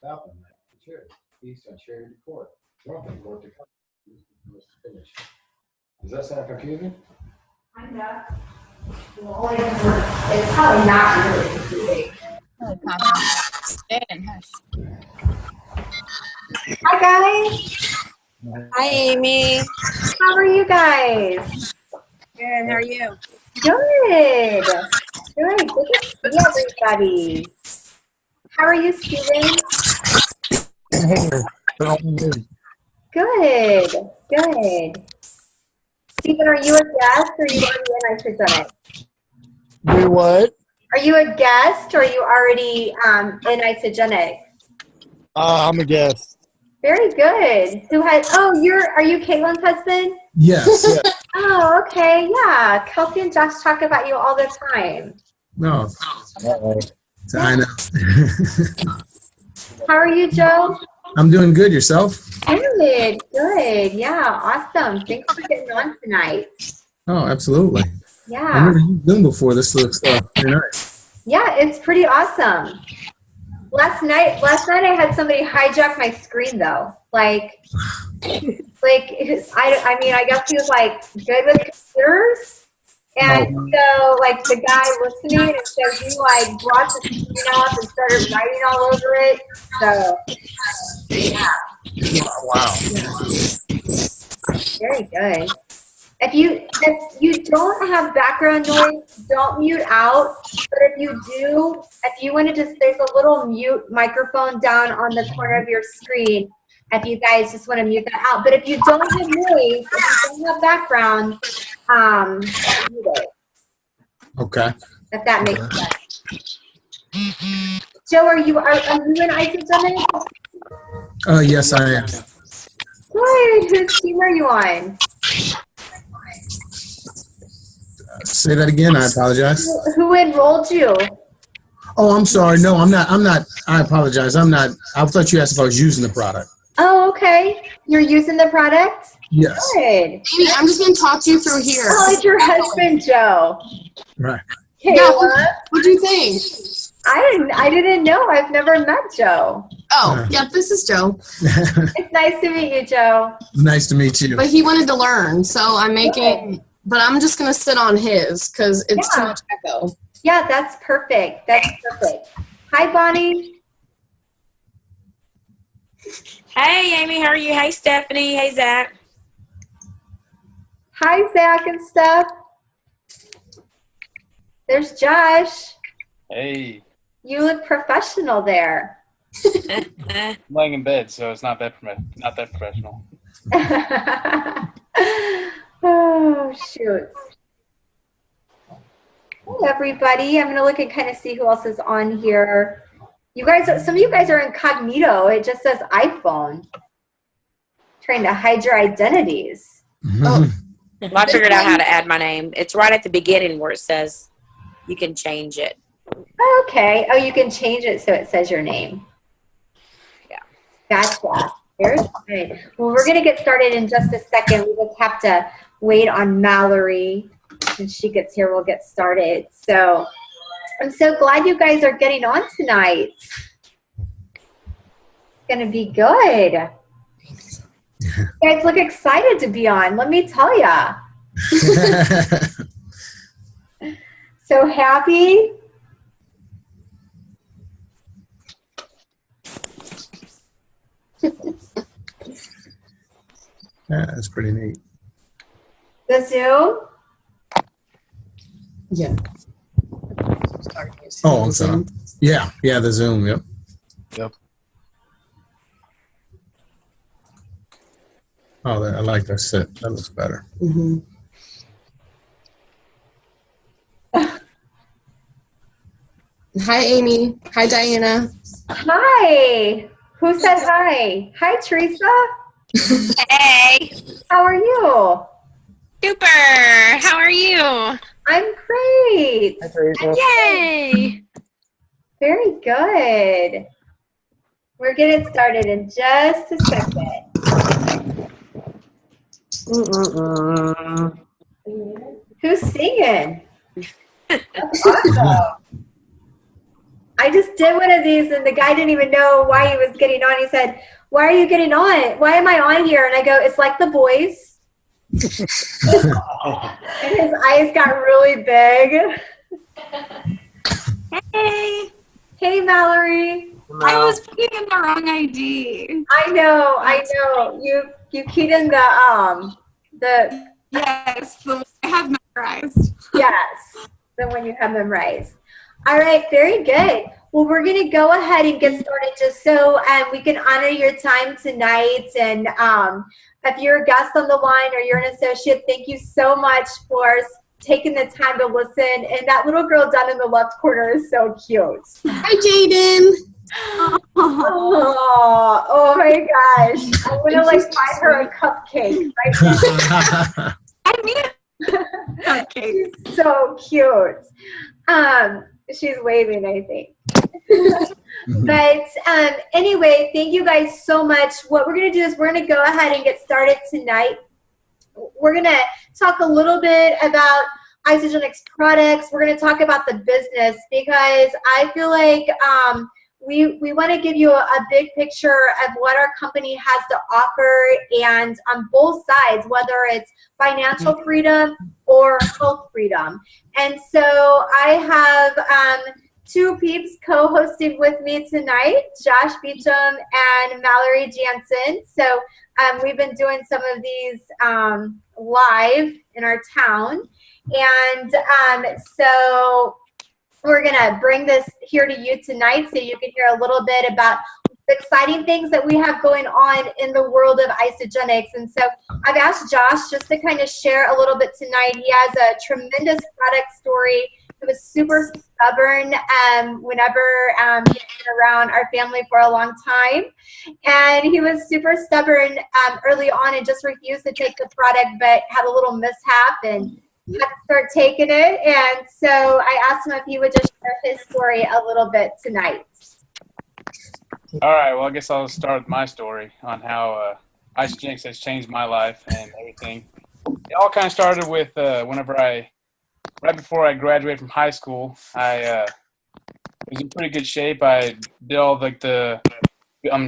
Falcon, Cherry, East on Cherry Court. Northern Court to come. Finish. Does that sound confusing? Kinda. Well, it's probably not really confusing. Hi guys. Hi, Amy. How are you guys? Good. How are you? Good. Good. Good to see everybody. How are you, Steven? Good. Good. Steven, are you a guest or are you already in Isogenic? Do what? Are you a guest or are you already in Isogenic? I'm a guest. Very good. Are you Caitlin's husband? Yes. Yes. Oh, okay. Yeah. Kelsey and Josh talk about you all the time. No. I know. How are you, Joe? I'm doing good. Yourself? Good. Good. Yeah. Awesome. Thanks for getting on tonight. Oh, absolutely. I've Yeah. never used Zoom before. This looks very nice. Yeah. It's pretty awesome. Last night I had somebody hijack my screen though. I mean, I guess he was like good with computers. And so like the guy listening, and so he like brought the screen up and started writing all over it. So yeah. Wow. Very good. If you don't have background noise, don't mute out. But if you want to there's a little mute microphone down on the corner of your screen. If you guys just want to mute that out. But if you don't have noise, if you don't have background, mute it. Okay. If that makes sense. Joe, are you in Isogenic? Yes, I am. Good. Whose team are you on? Say that again. I apologize. Who enrolled you? Oh, I'm sorry. No, I'm not. I apologize. I'm not. I thought you asked if I was using the product. Oh, okay. You're using the product? Yes. Good. Amy, I'm just going to talk to you through here. Oh, it's your husband, Joe. Right. Kayla. Yeah, what do you think? I didn't know. I've never met Joe. Oh, yeah, this is Joe. It's nice to meet you, Joe. Nice to meet you. But he wanted to learn, so I'm I'm just going to sit on his because it's too much echo. Yeah, that's perfect. That's perfect. Hi, Bonnie. Hey, Amy, how are you? Hey, Stephanie. Hey, Zach. Hi, Zach and Steph. There's Josh. Hey, You look professional there. I'm laying in bed, so it's not that professional. Oh, shoot. Hey, everybody. I'm going to look and kind of see who else is on here. Some of you guys are incognito. It just says iPhone. Trying to hide your identities. Oh, Well, I figured out how to add my name. It's right at the beginning where it says you can change it. Okay. Oh, you can change it so it says your name. Yeah. Gotcha. Very good. Well, we're going to get started in just a second. We just have to wait on Mallory. When she gets here, we'll get started. So I'm so glad you guys are getting on tonight. It's going to be good. You guys look excited to be on, let me tell ya. So happy. Yeah, that's pretty neat. The Zoom? yeah. Oh, I'm sorry. Yeah, the Zoom. Yep. Oh, I like that set. That looks better. Mm-hmm. Hi, Amy. Hi, Diana. Hi. Who said hi? Hi, Teresa. Hey, How are you? super. How are you? I'm great. Yay. Very good. We're getting started in just a second. Who's singing? That's awesome. I just did one of these and the guy didn't even know why he was getting on. He said, why are you getting on? Why am I on here? And I go, it's like The Voice. And his eyes got really big. Hey, Hey, Mallory. I was putting in the wrong ID. I know. You keyed in the Yes, the one I have memorized. yes, the one you have memorized. All right, very good. Well, we're going to go ahead and get started just so we can honor your time tonight. And if you're a guest on the line or you're an associate, thank you so much for taking the time to listen. And that little girl down in the left corner is so cute. Hi, Jaden. Oh my gosh. I'm going to buy her a cupcake right now. I need a cupcake. She's so cute. She's waving, I think. But anyway, thank you guys so much. What we're going to do is we're going to go ahead and get started tonight. We're going to talk a little bit about Isagenix products. We're going to talk about the business because I feel like we want to give you a big picture of what our company has to offer, and on both sides, whether it's financial freedom or health freedom. And so I have two peeps co-hosting with me tonight, Josh Beecham and Mallory Jansen. So we've been doing some of these live in our town. And so we're going to bring this here to you tonight so you can hear a little bit about the exciting things that we have going on in the world of Isagenix. And so I've asked Josh just to kind of share a little bit tonight. He has a tremendous product story. He was super stubborn whenever he had been around our family for a long time. And he was super stubborn early on and just refused to take the product, but had a little mishap and had to start taking it. And so I asked him if he would just share his story a little bit tonight. All right. Well, I guess I'll start with my story on how Isagenix has changed my life and everything. It all kind of started with right before I graduated from high school. I was in pretty good shape. I did all the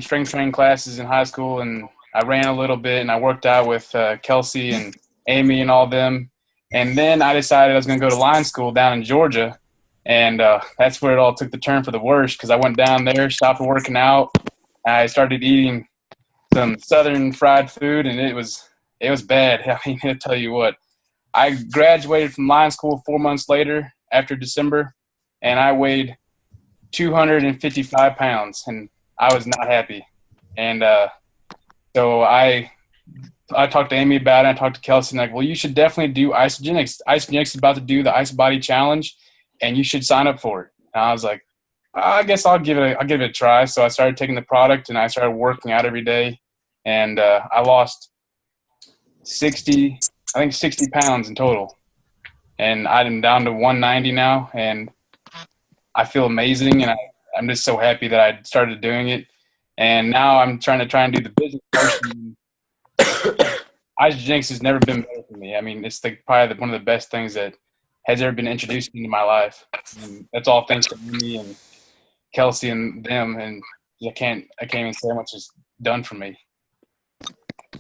strength training classes in high school, and I ran a little bit, and I worked out with Kelsey and Amy and all them. And then I decided I was going to go to line school down in Georgia, and that's where it all took the turn for the worst because I went down there, stopped working out. I started eating some southern fried food, and it was bad. I mean, I'll tell you what. I graduated from line school 4 months later after December, and I weighed 255 pounds, and I was not happy. And so I talked to Amy about it. I talked to Kelsey, and well, you should definitely do Isagenix. Isagenix is about to do the Ice Body Challenge, and you should sign up for it. And I was like, I guess I'll give it a try. So I started taking the product, and I started working out every day, and I lost 60 pounds in total. And I'm down to 190 now, and I feel amazing, and I'm just so happy that I started doing it. And now I'm trying and do the business portion. Isagenix has never been better for me. I mean, it's probably one of the best things that has ever been introduced into my life. And that's all thanks to me and Kelsey and them. And I can't even say how much it's done for me.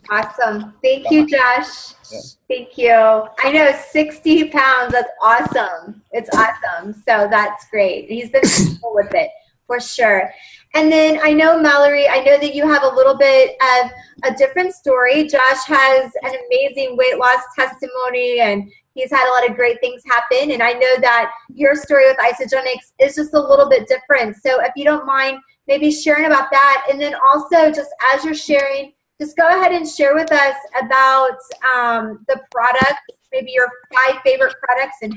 Awesome. Thank you, Josh. Yeah. Thank you. I know 60 pounds. That's awesome. It's awesome. So that's great. He's been cool with it for sure. And then I know, Mallory, I know that you have a little bit of a different story. Josh has an amazing weight loss testimony, and he's had a lot of great things happen. And I know that your story with Isagenix is just a little bit different. So if you don't mind maybe sharing about that. And then also just as you're sharing, just go ahead and share with us about the product, maybe your 5 favorite products and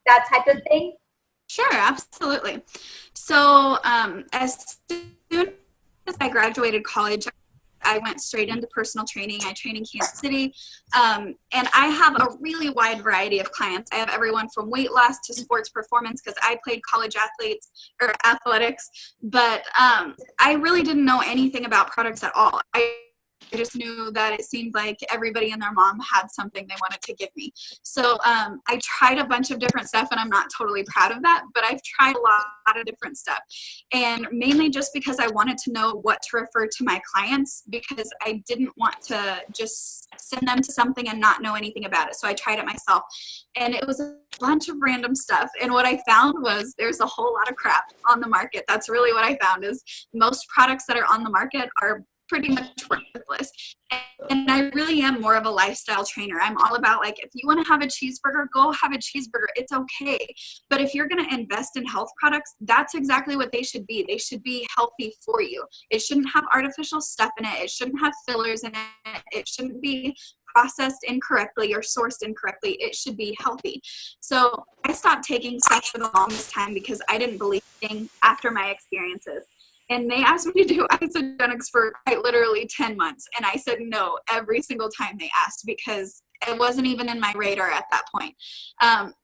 that type of thing. Sure, absolutely. So as soon as I graduated college, I went straight into personal training. I train in Kansas City, and I have a really wide variety of clients. I have everyone from weight loss to sports performance because I played college athletics, but I really didn't know anything about products at all. I I just knew that it seemed like everybody and their mom had something they wanted to give me. So I tried a bunch of different stuff, and I'm not totally proud of that, but I've tried a lot of different stuff. And mainly just because I wanted to know what to refer to my clients, because I didn't want to just send them to something and not know anything about it. So I tried it myself. And it was a bunch of random stuff. And what I found was there's a whole lot of crap on the market. That's really what I found, is most products that are on the market are pretty much worthless. And I really am more of a lifestyle trainer. I'm all about, like, if you want to have a cheeseburger, go have a cheeseburger. It's okay. But if you're going to invest in health products, that's exactly what they should be. They should be healthy for you. It shouldn't have artificial stuff in it. It shouldn't have fillers in it. It shouldn't be processed incorrectly or sourced incorrectly. It should be healthy. So I stopped taking stuff for the longest time because I didn't believe it after my experiences. And they asked me to do Isagenix for quite literally 10 months. And I said no every single time they asked, because it wasn't even in my radar at that point.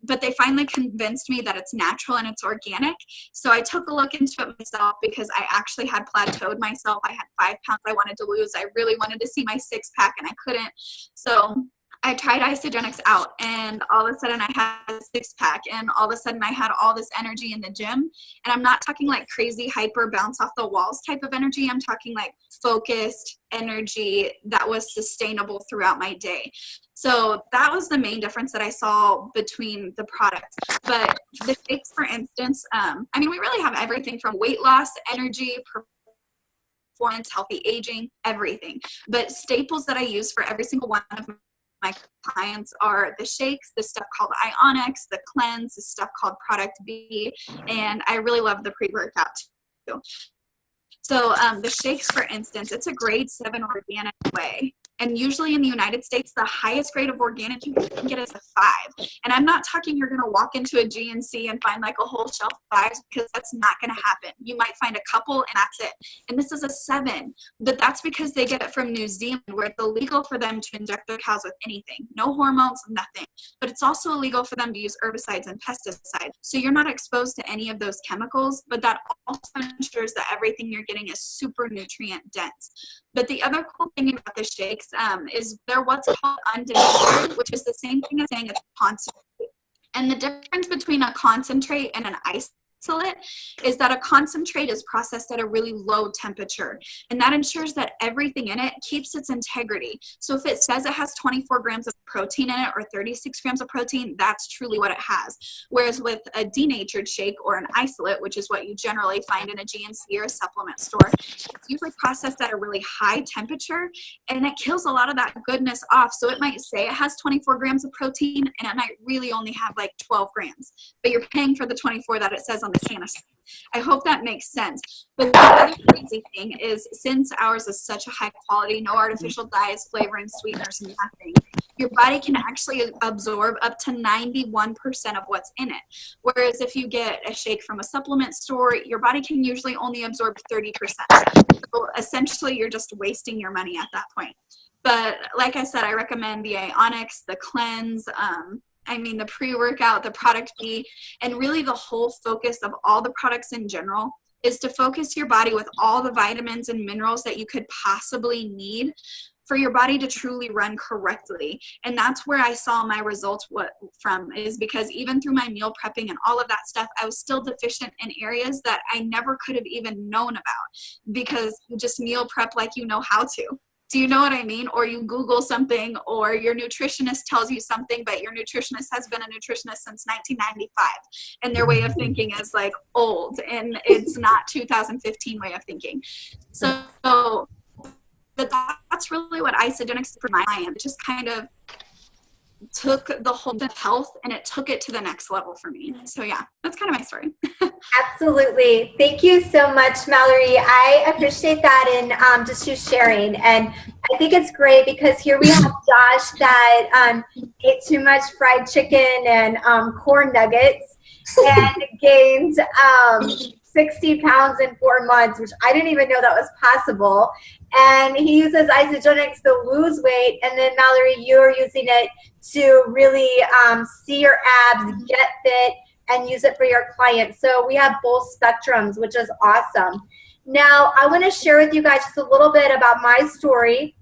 But they finally convinced me that it's natural and it's organic. So I took a look into it myself, because I actually had plateaued myself. I had 5 pounds I wanted to lose. I really wanted to see my 6-pack, and I couldn't. So I tried Isagenix out, and all of a sudden I had a 6-pack, and all of a sudden I had all this energy in the gym. And I'm not talking like crazy hyper bounce off the walls type of energy. I'm talking like focused energy that was sustainable throughout my day. So that was the main difference that I saw between the products. But the shakes, for instance, I mean, we really have everything from weight loss, energy, performance, healthy aging, everything. But staples that I use for every single one of my clients are the shakes, the stuff called Ionix, the cleanse, the stuff called Product B, and I really love the pre-workout too. So the shakes, for instance, it's a grade 7 organic whey. And usually in the United States, the highest grade of organic you can get is a 5. And I'm not talking you're going to walk into a GNC and find like a whole shelf of 5s, because that's not going to happen. You might find a couple and that's it. And this is a 7. But that's because they get it from New Zealand, where it's illegal for them to inject their cows with anything. No hormones, nothing. But it's also illegal for them to use herbicides and pesticides. So you're not exposed to any of those chemicals, but that also ensures that everything you're getting is super nutrient dense. But the other cool thing about the shakes is they're what's called undenatured, which is the same thing as saying it's concentrate. And the difference between a concentrate and an isolate is that a concentrate is processed at a really low temperature, and that ensures that everything in it keeps its integrity. So if it says it has 24 grams of protein in it or 36 grams of protein, that's truly what it has. Whereas with a denatured shake or an isolate, which is what you generally find in a GNC or a supplement store, it's usually processed at a really high temperature, and it kills a lot of that goodness off. So it might say it has 24 grams of protein, and it might really only have like 12 grams, but you're paying for the 24 that it says on the canister. I hope that makes sense. But the other crazy thing is, since ours is such a high quality, no artificial dyes, flavoring, sweeteners, nothing, your body can actually absorb up to 91% of what's in it. Whereas if you get a shake from a supplement store, your body can usually only absorb 30%. So essentially, you're just wasting your money at that point. But like I said, I recommend the Ionix, the cleanse, the pre-workout, the Product B, and really the whole focus of all the products in general is to focus your body with all the vitamins and minerals that you could possibly need for your body to truly run correctly. And that's where I saw my results from, is because even through my meal prepping and all of that stuff, I was still deficient in areas that I never could have even known about, because you just meal prep like you know how to. Do you know what I mean? Or you Google something, or your nutritionist tells you something, but your nutritionist has been a nutritionist since 1995, and their way of thinking is like old, and it's not 2015 way of thinking. So that's really what Isagenix for my end. It just kind of took the whole health and it took it to the next level for me. So yeah, that's kind of my story. Absolutely. Thank you so much, Mallory. I appreciate that, and just you sharing. And I think it's great because here we have Josh that ate too much fried chicken and corn nuggets and gained 60 pounds in 4 months, which I didn't even know that was possible. And he uses Isagenix to lose weight. And then Mallory, you're using it to really see your abs, get fit, and use it for your clients. So we have both spectrums, which is awesome. Now, I want to share with you guys just a little bit about my story.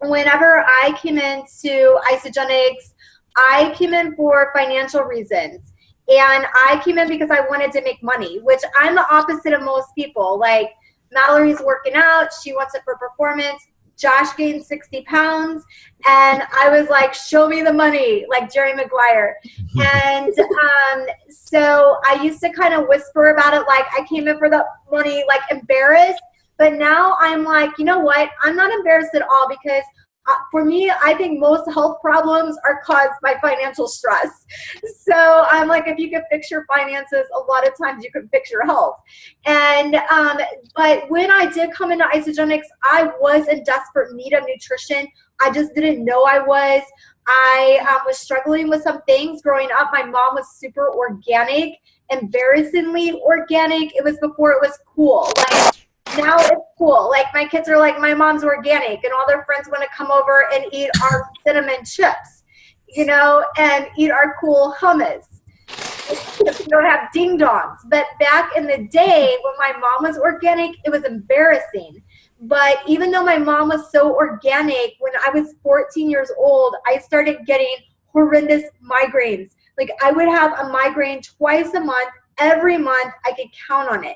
whenever I came into Isagenix, I came in for financial reasons. And I came in because I wanted to make money, which I'm the opposite of most people. Like, Mallory's working out. She wants it for performance. Josh gained 60 pounds. And I was like, show me the money, like Jerry Maguire. And so I used to kind of whisper about it, like I came in for the money, like embarrassed. But now I'm like, you know what? I'm not embarrassed at all because for me, I think most health problems are caused by financial stress. So I'm like, if you can fix your finances, a lot of times you can fix your health. And but when I did come into Isagenix, I was in desperate need of nutrition. I just didn't know I was. I was struggling with some things growing up. My mom was super organic, embarrassingly organic. It was before it was cool. Like, now it's cool. Like, my kids are like, my mom's organic, and all their friends want to come over and eat our cinnamon chips, you know, and eat our cool hummus. We don't have ding dongs. But back in the day when my mom was organic, it was embarrassing. But even though my mom was so organic, when I was 14 years old, I started getting horrendous migraines. Like, I would have a migraine twice a month. Every month I could count on it.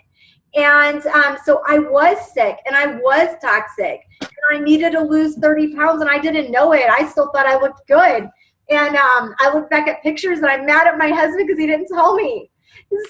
And so I was sick and I was toxic and I needed to lose 30 pounds and I didn't know it. I still thought I looked good. And I look back at pictures and I'm mad at my husband because he didn't tell me.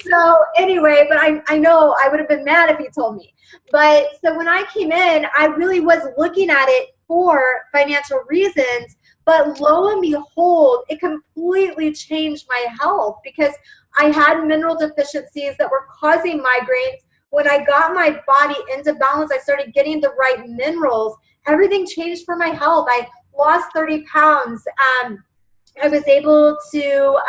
So anyway, but I know I would have been mad if he told me. But so when I came in, I really was looking at it for financial reasons. But lo and behold, it completely changed my health because I had mineral deficiencies that were causing migraines. When I got my body into balance, I started getting the right minerals. Everything changed for my health. I lost 30 pounds. I was able to,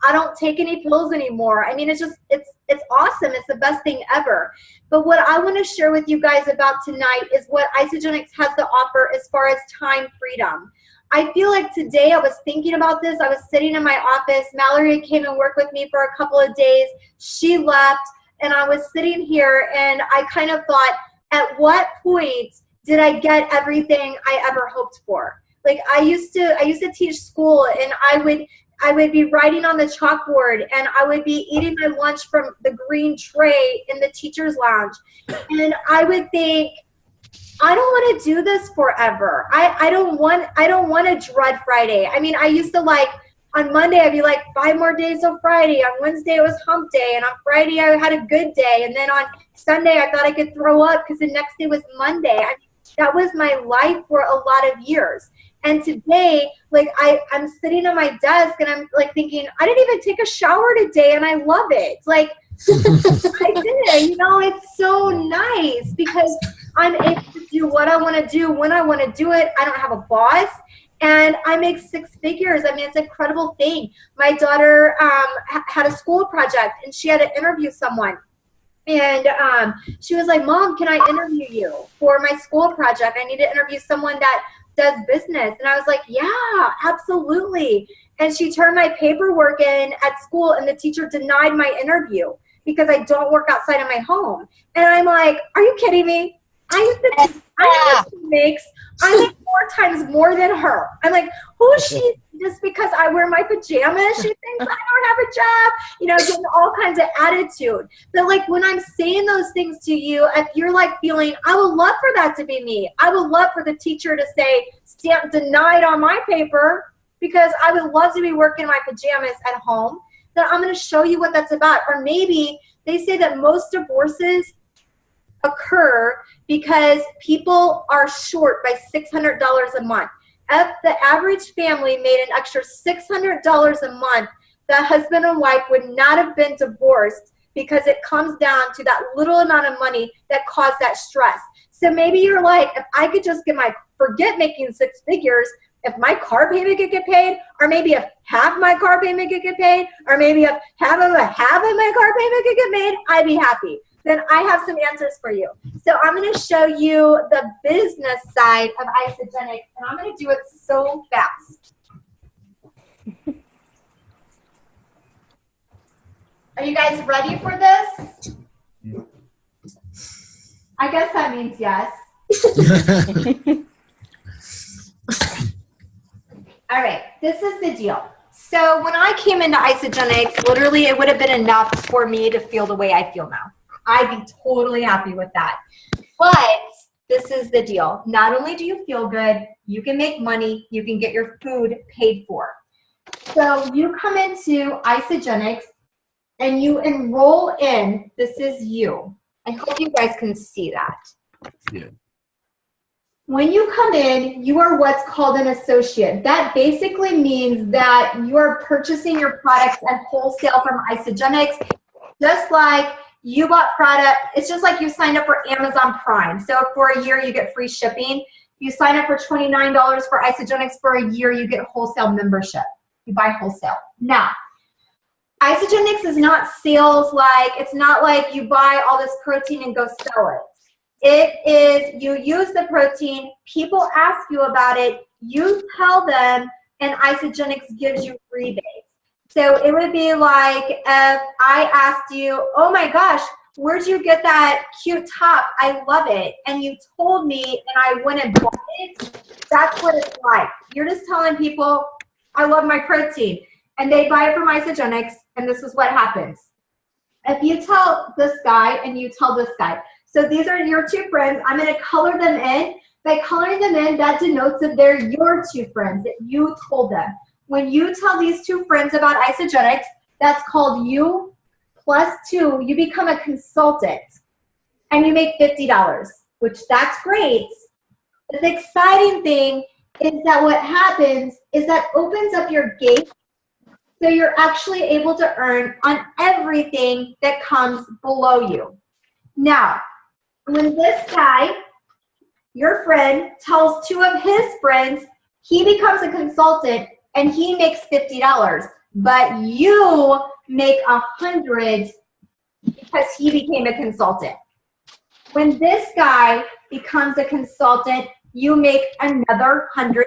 I don't take any pills anymore. I mean, it's awesome. It's the best thing ever. But what I want to share with you guys about tonight is what Isagenix has to offer as far as time freedom. I feel like today I was thinking about this. I was sitting in my office. Mallory came and worked with me for a couple of days. She left. And I was sitting here and I kind of thought, at what point did I get everything I ever hoped for? Like, I used to teach school and I would be writing on the chalkboard and I would be eating my lunch from the green tray in the teacher's lounge. And I would think, I don't want to do this forever. I don't want to dread Friday. I mean, I used to like, on Monday, I'd be like, 5 more days till Friday. On Wednesday, it was hump day. And on Friday, I had a good day. And then on Sunday, I thought I could throw up because the next day was Monday. I mean, that was my life for a lot of years. And today, like, I'm sitting at my desk and I'm like thinking, I didn't even take a shower today and I love it. It's like, I did, you know, it's so nice because I'm able to do what I want to do when I want to do it. I don't have a boss. And I make 6 figures. I mean, it's an incredible thing. My daughter had a school project, and she had to interview someone. And she was like, Mom, can I interview you for my school project? I need to interview someone that does business. And I was like, yeah, absolutely. And she turned my paperwork in at school, and the teacher denied my interview because I don't work outside of my home. And I'm like, are you kidding me? I know what she makes. I make 4 times more than her. I'm like, who is she? Just because I wear my pajamas, she thinks I don't have a job. You know, getting all kinds of attitude. But like, when I'm saying those things to you, if you're like feeling, I would love for that to be me. I would love for the teacher to say, stamp denied on my paper, because I would love to be working in my pajamas at home. Then I'm going to show you what that's about. Or maybe they say that most divorces occur because people are short by $600 a month. If the average family made an extra $600 a month, the husband and wife would not have been divorced, because it comes down to that little amount of money that caused that stress. So maybe you're like, if I could just forget making 6 figures, if my car payment could get paid, or maybe if half my car payment could get paid, or maybe if half of my car payment could get made, I'd be happy. Then I have some answers for you. So I'm going to show you the business side of Isagenix, and I'm going to do it so fast. Are you guys ready for this? I guess that means yes. All right, this is the deal. So when I came into Isagenix, literally it would have been enough for me to feel the way I feel now. I'd be totally happy with that. But this is the deal. Not only do you feel good, you can make money, you can get your food paid for. So you come into Isagenix and you enroll in, this is you. I hope you guys can see that. Yeah. When you come in, you are what's called an associate. That basically means that you are purchasing your products at wholesale from Isagenix, just like you bought product. It's just like you signed up for Amazon Prime. So for a year, you get free shipping. You sign up for $29 for Isagenix for a year, you get wholesale membership. You buy wholesale. Now, Isagenix is not sales like, it's not like you buy all this protein and go sell it. It is, you use the protein, people ask you about it, you tell them, and Isagenix gives you rebates. So it would be like if I asked you, oh my gosh, where'd you get that cute top? I love it. And you told me and I went and bought it. That's what it's like. You're just telling people, I love my protein. And they buy it from Isagenix, and this is what happens. If you tell this guy and you tell this guy, so these are your two friends, I'm going to color them in. By coloring them in, that denotes that they're your two friends, that you told them. When you tell these two friends about Isagenix, that's called you plus 2. You become a consultant, and you make $50, which that's great. But the exciting thing is that what happens is that opens up your gate, so you're actually able to earn on everything that comes below you. Now, when this guy, your friend, tells 2 of his friends, he becomes a consultant and he makes $50, but you make $100 because he became a consultant. When this guy becomes a consultant, you make another $100.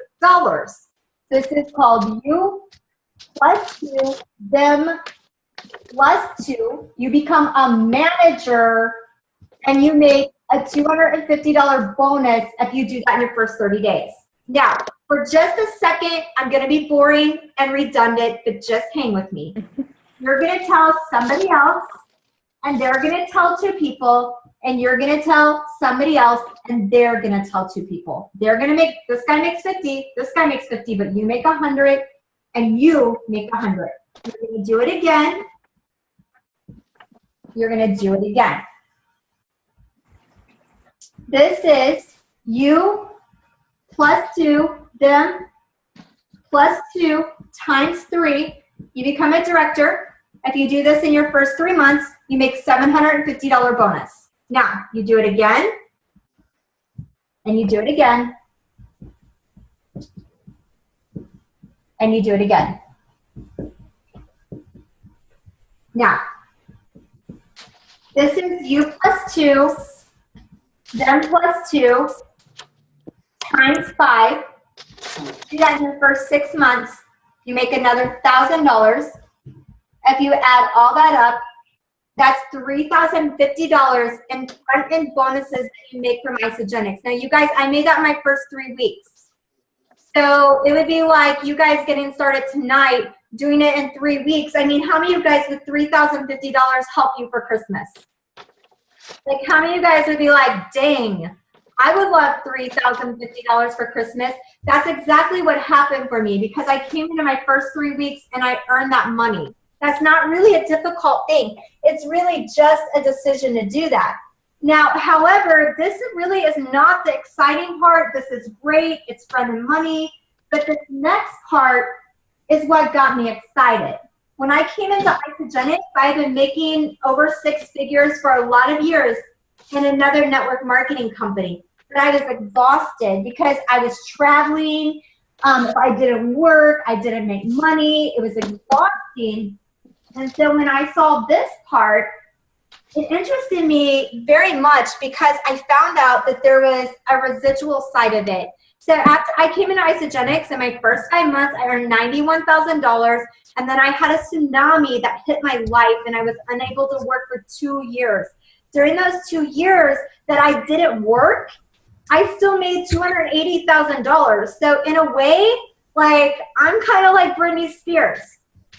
This is called you plus 2, them plus 2. You become a manager and you make a $250 bonus if you do that in your first 30 days. Now, for just a second, I'm going to be boring and redundant, but just hang with me. You're going to tell somebody else, and they're going to tell 2 people, and you're going to tell somebody else, and they're going to tell 2 people. They're going to make, this guy makes 50, this guy makes 50, but you make 100, and you make 100. You're going to do it again. You're going to do it again. This is you plus 2, them plus 2 times 3. You become a director. If you do this in your first 3 months, you make $750 bonus. Now, you do it again, and you do it again, and you do it again. Now, this is you plus 2, them plus 2, times 5. Do that in your first 6 months. You make another $1,000. If you add all that up, that's $3,050 in front-end bonuses that you make from Isagenix. Now, you guys, I made that in my first 3 weeks. So it would be like you guys getting started tonight, doing it in 3 weeks. I mean, how many of you guys with $3,050 help you for Christmas? Like, how many of you guys would be like, dang, I would love $3,050 for Christmas. That's exactly what happened for me because I came into my first 3 weeks and I earned that money. That's not really a difficult thing. It's really just a decision to do that. Now, however, this really is not the exciting part. This is great. It's fun and money. But this next part is what got me excited. When I came into Isagenix, I've been making over 6 figures for a lot of years in another network marketing company. But I was exhausted because I was traveling. If I didn't work, I didn't make money. It was exhausting. And so when I saw this part, it interested me very much because I found out that there was a residual side of it. So after I came into Isagenix, in my first 5 months, I earned $91,000. And then I had a tsunami that hit my life and I was unable to work for 2 years. During those 2 years that I didn't work, I still made $280,000. So in a way, Like, I'm kind of like Britney Spears.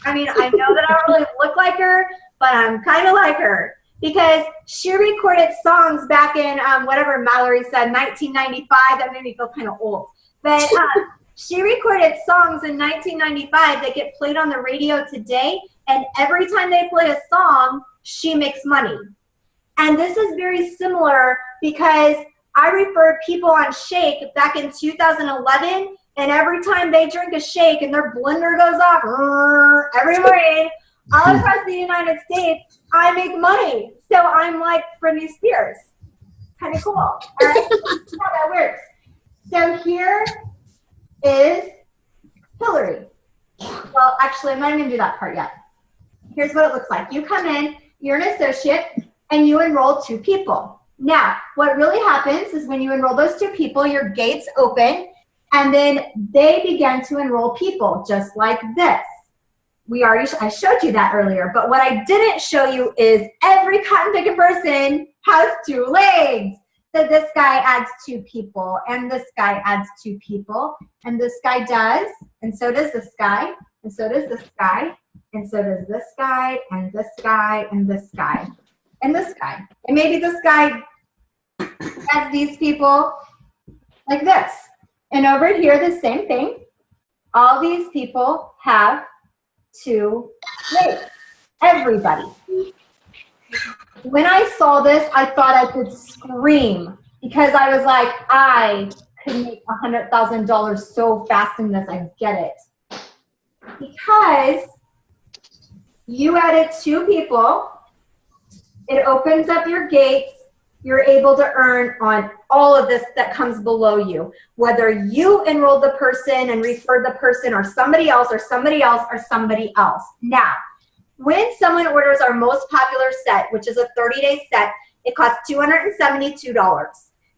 I mean, I know that I don't really look like her, but I'm kind of like her. Because she recorded songs back in, whatever Mallory said, 1995. That made me feel kind of old. But she recorded songs in 1995 that get played on the radio today. And every time they play a song, she makes money. And this is very similar because I referred people on Shake back in 2011. And every time they drink a shake and their blender goes off every morning, all across the United States, I make money. So I'm like Britney Spears. Kind of cool. All right? That's how that works. So here is Hillary. Well, actually, I'm not even going to do that part yet. Here's what it looks like. You come in, you're an associate, and you enroll 2 people. Now, what really happens is when you enroll those 2 people, your gates open, and then they begin to enroll people just like this. I showed you that earlier, but what I didn't show you is every cotton picking person has 2 legs. So this guy adds 2 people, and this guy adds 2 people, and this guy does, and so does this guy, and so does this guy, and so does this guy, and this guy, and this guy, and this guy. And maybe this guy adds these people like this. And over here, the same thing. All these people have 2 legs. Everybody. When I saw this, I thought I could scream because I was like, I could make $100,000 so fast in this. I get it. Because you added 2 people, it opens up your gates. You're able to earn on all of this that comes below you. Whether you enrolled the person and referred the person or somebody else or somebody else or somebody else. Now, when someone orders our most popular set, which is a 30-day set, it costs $272.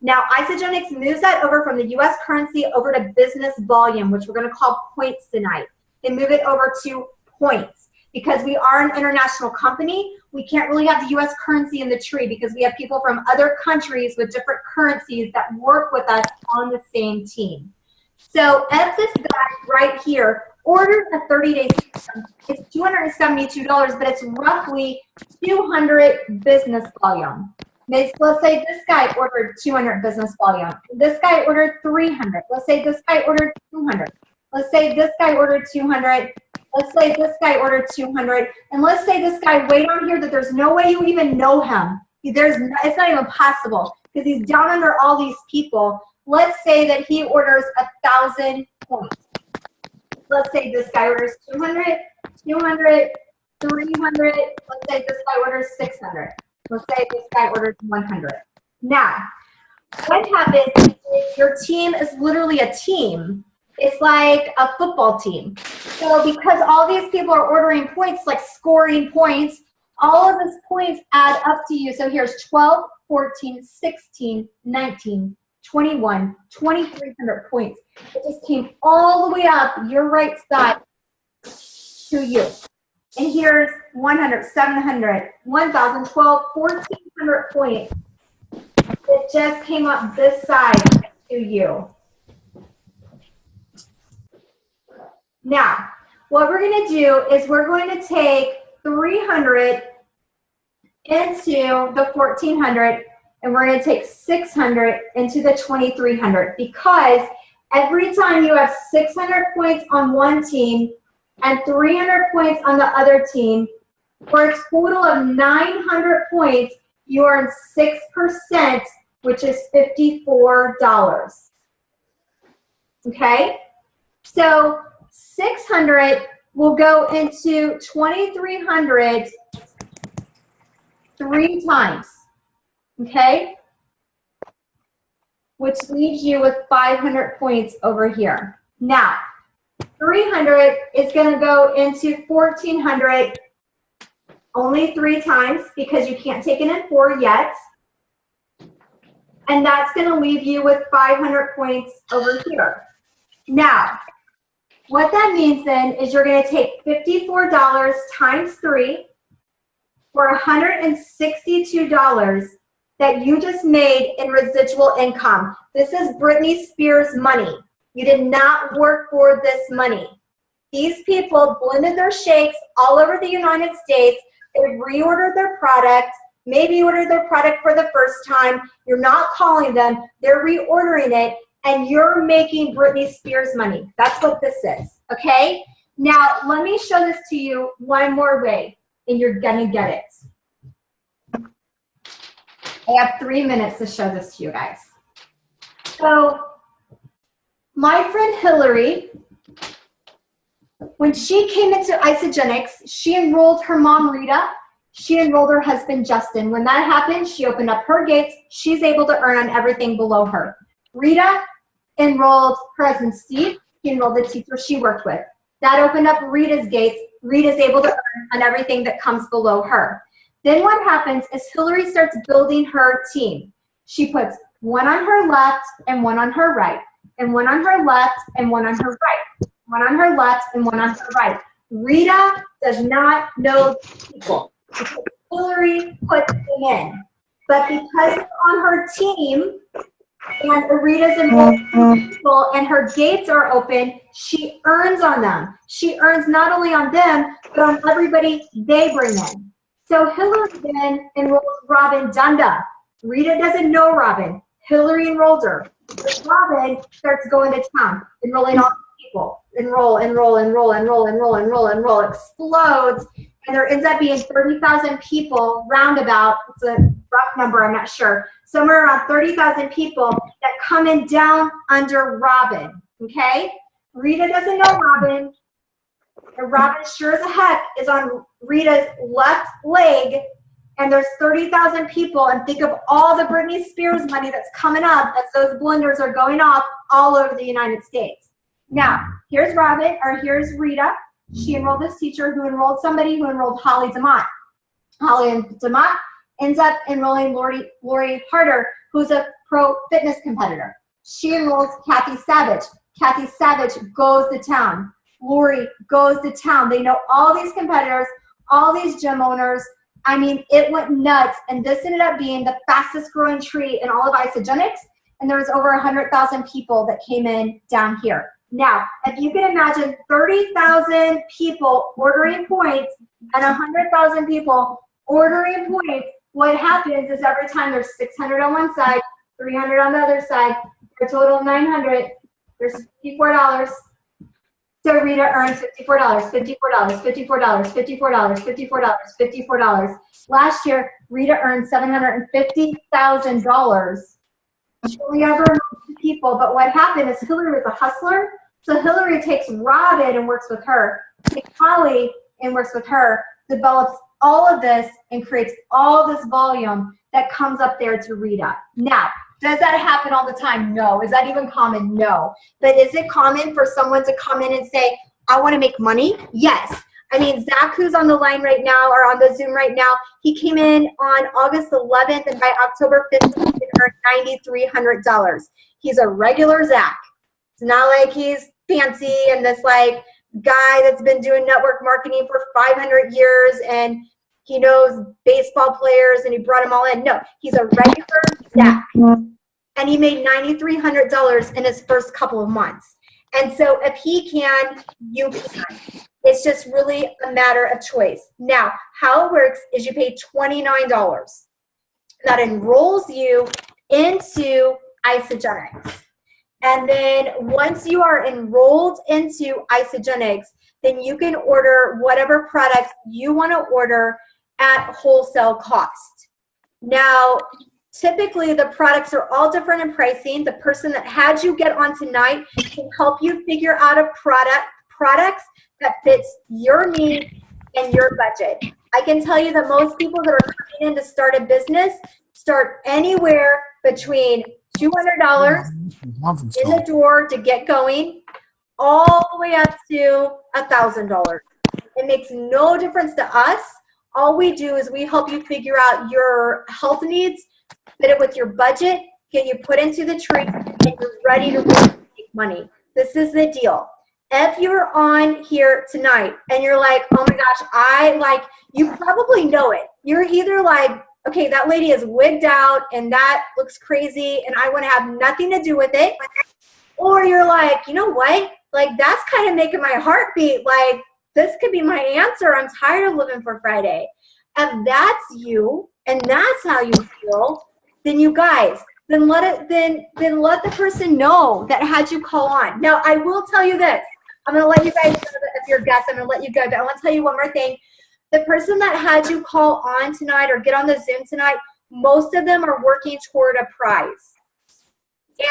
Now, Isagenix moves that over from the U.S. currency over to business volume, which we're going to call points tonight. They move it over to points. Because we are an international company, we can't really have the U.S. currency in the tree because we have people from other countries with different currencies that work with us on the same team. So if this guy right here orders a 30-day system, it's $272, but it's roughly 200 business volume. Let's say this guy ordered 200 business volume. This guy ordered 300. Let's say this guy ordered 200. Let's say this guy ordered 200. Let's say this guy ordered 200. And let's say this guy way down here that there's no way you even know him. It's not even possible because he's down under all these people. Let's say that he orders 1,000 points. Let's say this guy orders 200, 200, 300. Let's say this guy orders 600. Let's say this guy orders 100. Now, what happens is your team is literally a team. It's like a football team. So because all these people are ordering points, like scoring points, all of those points add up to you. So here's 12, 14, 16, 19, 21, 2,300 points. It just came all the way up your right side to you. And here's 100, 700, 1,000, 12, 1,400 points. It just came up this side to you. Now, what we're going to do is we're going to take 300 into the 1,400, and we're going to take 600 into the 2,300 because every time you have 600 points on one team and 300 points on the other team, for a total of 900 points, you earn 6%, which is $54. Okay? So 600 will go into 2,300 3 times, okay? Which leaves you with 500 points over here. Now, 300 is going to go into 1,400 only 3 times because you can't take it in 4 yet. And that's going to leave you with 500 points over here. Now, what that means then is you're going to take $54 times 3 for $162 that you just made in residual income. This is Britney Spears money. You did not work for this money. These people blended their shakes all over the United States. They reordered their product, maybe ordered their product for the first time. You're not calling them. They're reordering it, and you're making Britney Spears money. That's what this is, okay? Now, let me show this to you one more way, and you're going to get it. I have 3 minutes to show this to you guys. So, my friend Hillary, when she came into Isagenix, she enrolled her mom, Rita. She enrolled her husband, Justin. When that happened, she opened up her gates. She's able to earn on everything below her. Rita enrolled her husband, Steve. He enrolled the teacher she worked with. That opened up Rita's gates. Rita's able to earn on everything that comes below her. Then what happens is Hillary starts building her team. She puts one on her left and one on her right, and one on her left and one on her right, one on her left and one on her right. Rita does not know people. Hillary puts them in. But because they're on her team, and Rita's involved people and her gates are open, she earns on them. She earns not only on them, but on everybody they bring in. So Hillary then enrolls Robin Dunda. Rita doesn't know Robin. Hillary enrolled her. Robin starts going to town, enrolling all the people. Enroll, explodes. And there ends up being 30,000 people roundabout. It's a rough number, I'm not sure. Somewhere around 30,000 people that come in down under Robin, okay? Rita doesn't know Robin. And Robin sure as a heck is on Rita's left leg, and there's 30,000 people, and think of all the Britney Spears money that's coming up as those blenders are going off all over the United States. Now, here's here's Rita. She enrolled this teacher who enrolled somebody who enrolled Holly DeMott. Holly DeMott ends up enrolling Lori Harder, who's a pro fitness competitor. She enrolls Kathy Savage. Kathy Savage goes to town. Lori goes to town. They know all these competitors, all these gym owners. I mean, it went nuts, and this ended up being the fastest growing tree in all of Isagenix, and there was over 100,000 people that came in down here. Now, if you can imagine 30,000 people ordering points and 100,000 people ordering points, what happens is every time there's 600 on one side, 300 on the other side, for a total of 900, there's $54. So Rita earns $54, $54, $54, $54, $54, $54. Last year, Rita earned $750,000. She only ever enrolled people, but what happened is Hillary was a hustler. So Hillary takes Robin and works with her, takes Holly and works with her, develops all of this and creates all this volume that comes up there to Rita. Now, does that happen all the time? No. Is that even common? No. But is it common for someone to come in and say, I want to make money? Yes. I mean, Zach, who's on the line right now or on the Zoom right now, he came in on August 11th, and by October 15th, he earned $9,300. He's a regular Zach. It's not like he's fancy and this like guy that's been doing network marketing for 500 years and he knows baseball players and he brought them all in. No, he's a regular Zach. And he made $9,300 in his first couple of months. And so if he can, you can. It's just really a matter of choice. Now, how it works is you pay $29. That enrolls you into Isagenix. And then once you are enrolled into Isagenix, then you can order whatever products you want to order at wholesale cost. Now, typically the products are all different in pricing. The person that had you get on tonight can help you figure out a products that fits your needs and your budget. I can tell you that most people that are coming in to start a business start anywhere between $200 in the door to get going, all the way up to $1,000. It makes no difference to us. All we do is we help you figure out your health needs, fit it with your budget, get you put into the tree, and you're ready to make money. This is the deal. If you're on here tonight and you're like, oh my gosh, you probably know it. You're either like, okay, that lady is wigged out and that looks crazy and I want to have nothing to do with it. Or you're like, you know what? Like, that's kind of making my heart beat. Like, this could be my answer. I'm tired of living for Friday. If that's you and that's how you feel, then you guys, then let the person know that had you call on. Now, I will tell you this. I'm going to let you guys know that if you're guests, I'm going to let you go. But I want to tell you one more thing. The person that had you call on tonight or get on the Zoom tonight, most of them are working toward a prize.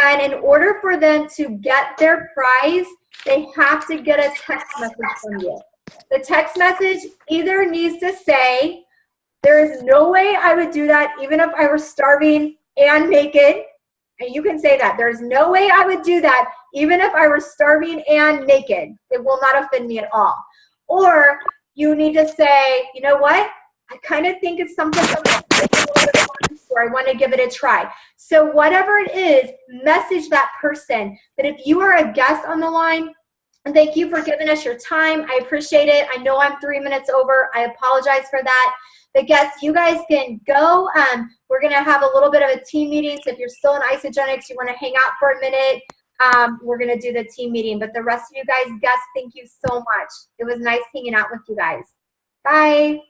And in order for them to get their prize, they have to get a text message from you. The text message either needs to say, there is no way I would do that even if I were starving and naked. And you can say that. There's no way I would do that even if I were starving and naked. It will not offend me at all. Or you need to say, you know what? I kind of think it's something or I want to give it a try. So whatever it is, message that person. But if you are a guest on the line, and thank you for giving us your time. I appreciate it. I know I'm 3 minutes over. I apologize for that. The guests, you guys can go. We're going to have a little bit of a team meeting. So if you're still in Isagenix, you want to hang out for a minute, we're going to do the team meeting. But the rest of you guys, guests, thank you so much. It was nice hanging out with you guys. Bye.